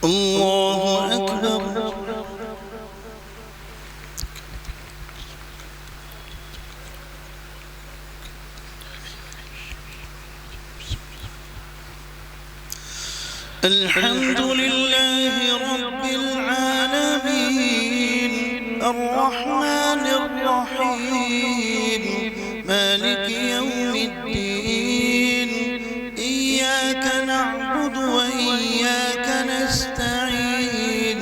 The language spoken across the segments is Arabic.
الله أكبر. الحمد لله رب العالمين الرحمن الرحيم مالك يوم الدين إياك نعبد وإياك نستعين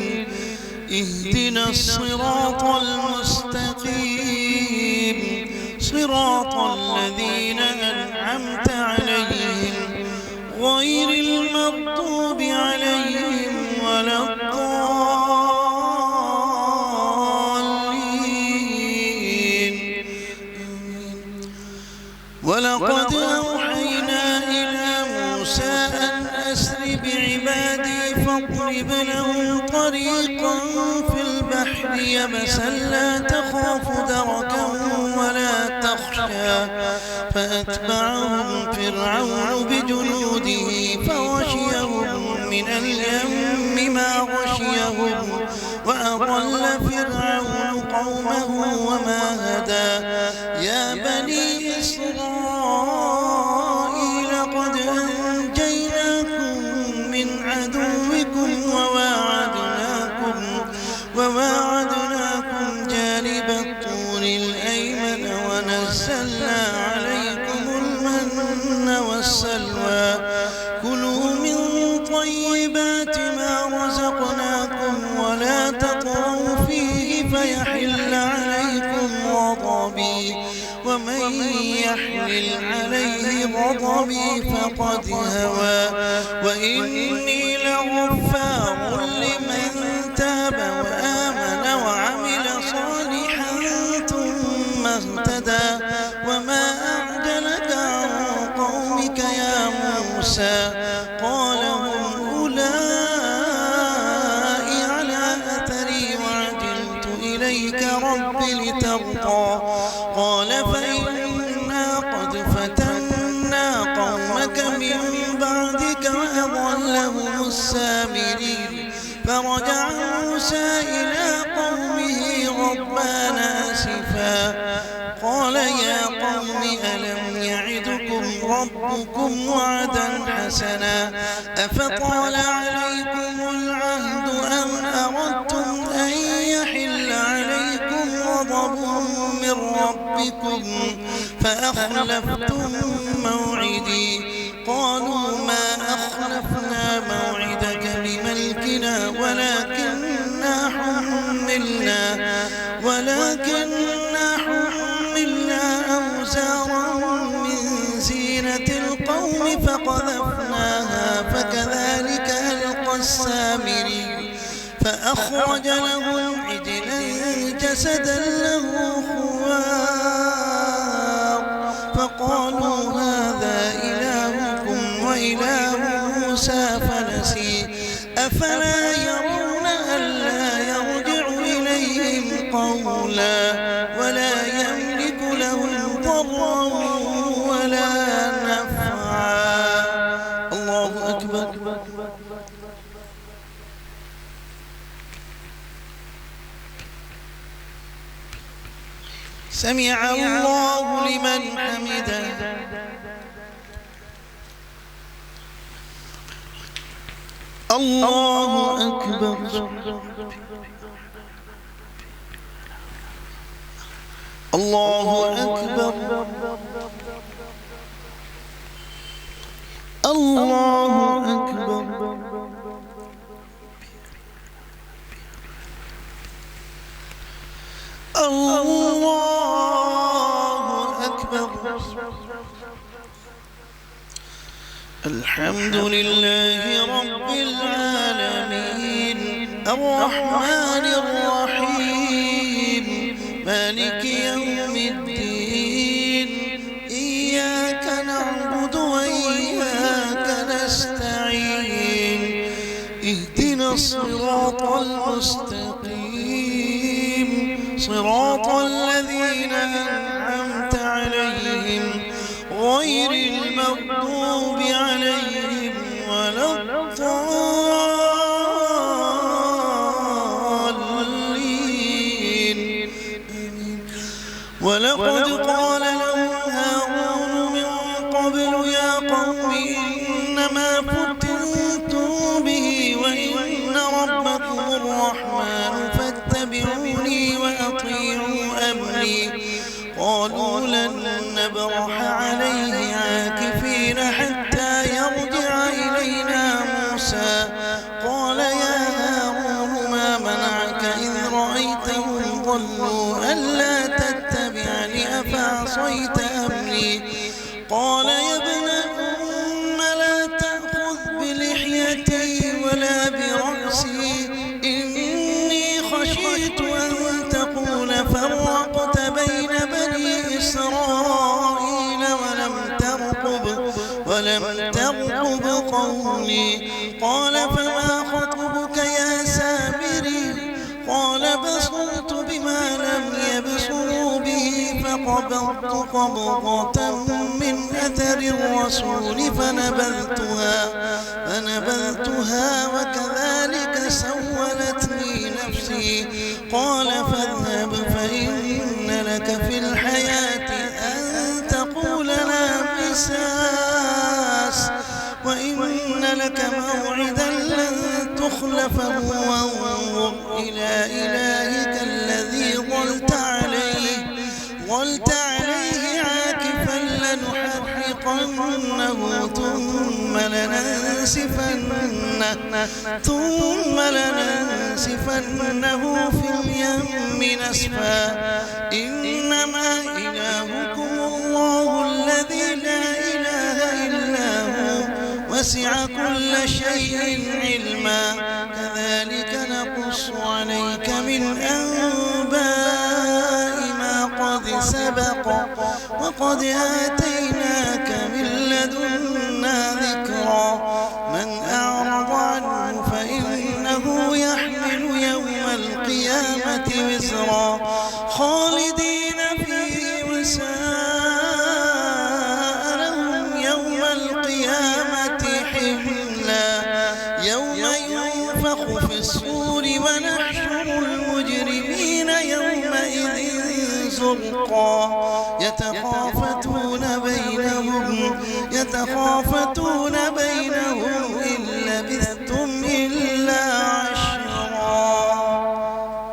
اهدنا الصراط المستقيم صراط الذين أنعمت عليهم غير المغضوب عليهم ولا الضالين. ولقد أوحينا إلى موسى أن أسر بعبادي فاضرب لهم طريقا في البحر يبسا لا تخاف دركا ولا تخشى فأتبعهم فرعون بجنوده فغشيهم من اليم ما غشيهم وأضل فرعون قومه وما هدى. يا بني إسرائيل قد أنجيناكم من عدوكم وواعدناكم جانب الطور الأيمن ونزلنا عليكم المن والسلوى كلوا من طيبات ما رزقناكم ولا تطغوا فيه فيحل عليكم غضبي ومن يحمل عليه غضبي فقد هوى. وإني لغفار لمن تاب وآمن وعمل صالحا ثم اهتدى. وما أعجلك عن قومك يا موسى قال هم أولئك على أثري وعجلت إليك رب لترضى. قال فإنا قد فتنا قومك من بعدك وأضلهم السامرين. فرجع موسى إلى قومه غضبان آسفا قال يا قوم ألم يعدكم ربكم وعدا حسنا أفطال عليكم العهد أم أردتم أن يحل عليكم غضب من ربكم فأخلفتم موعدي. قالوا ما أخلفنا موعدك بملكنا ولكننا حملنا أوزارا من زينة القوم فقذفناها فكذلك ألقى السامري. فأخرج لهم عجلا جسدا له خوار فقالوا هذا إلهكم وإله موسى فنسي. أفلا يرون ألا يرجع إليهم قولا ولا يملك لهم ضرا ولا نفعا. الله أكبر. سمع الله لمن حمده. الله أكبر. الله أكبر. الله أكبر. الله أكبر. الحمد لله رب العالمين الرحمن الرحيم مالك يوم الدين إياك نعبد وإياك نستعين اهدنا الصراط المستقيم صراط الذين أنعمت عليهم غير المغضوب عليهم ولا الضالين. ولقد قال لهم هارون من قبل يا قوم إنما فتنتم به وإن ربكم الرحمن فاتبعوني وأطيعوا أمري قالوا لن نبرح عليه عاكفين حتى يرجع إلينا موسى قال يا هارون ما منعك إذ رأيتهم ضلوا ألا تتبعني أفعصيت أمري قال يا ابن أم لا تأخذ بلحيتي ولا برأسي إني خشيت أن تقول فرقت بين بني إسرائيل ولم ترقب قولي قال فما خطبك يا سامري قال بصرت بما لم يبصروا به فقبضت قبضة من أثر الرسول فنبذتها وكذلك سولت لي نفسي قال فاذهب فإن لك في الحياة أن تقول لا مساس وإن لك موعدا لن تخلفه وانظر إلى إلهك الذي ظلت عليه عاكفا لنحرقنه ثم لننسفنه في اليم نسفا إنما إلهكم الله الذي لا إله إلا هو وسع كل شيء علما كذلك نقص عليك من أنباء ما قد سبق وقد آتيناك من لدنا ذكرا من أعرض عنه فإنه يحمل يوم القيامة وزرا خالدين فيه وساء لهم يوم القيامة حملا يوم ينفخ في الصور ونحشر المجرمين يومئذ زرقا يتخافتون بينهم إن لبثتم إلا عشرا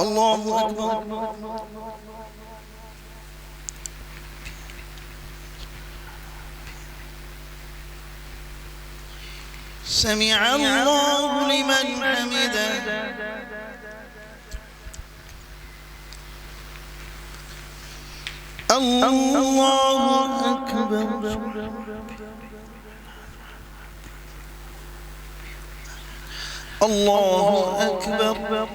الله أكبر سمع الله لمن حمده الله أكبر الله أكبر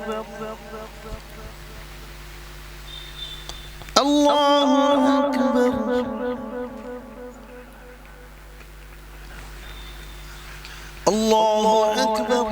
الله أكبر الله أكبر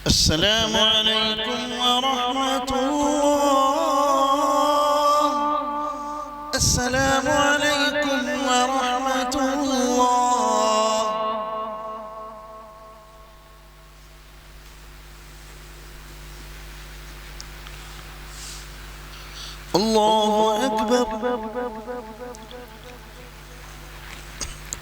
السلام عليكم ورحمة الله السلام عليكم ورحمة الله الله أكبر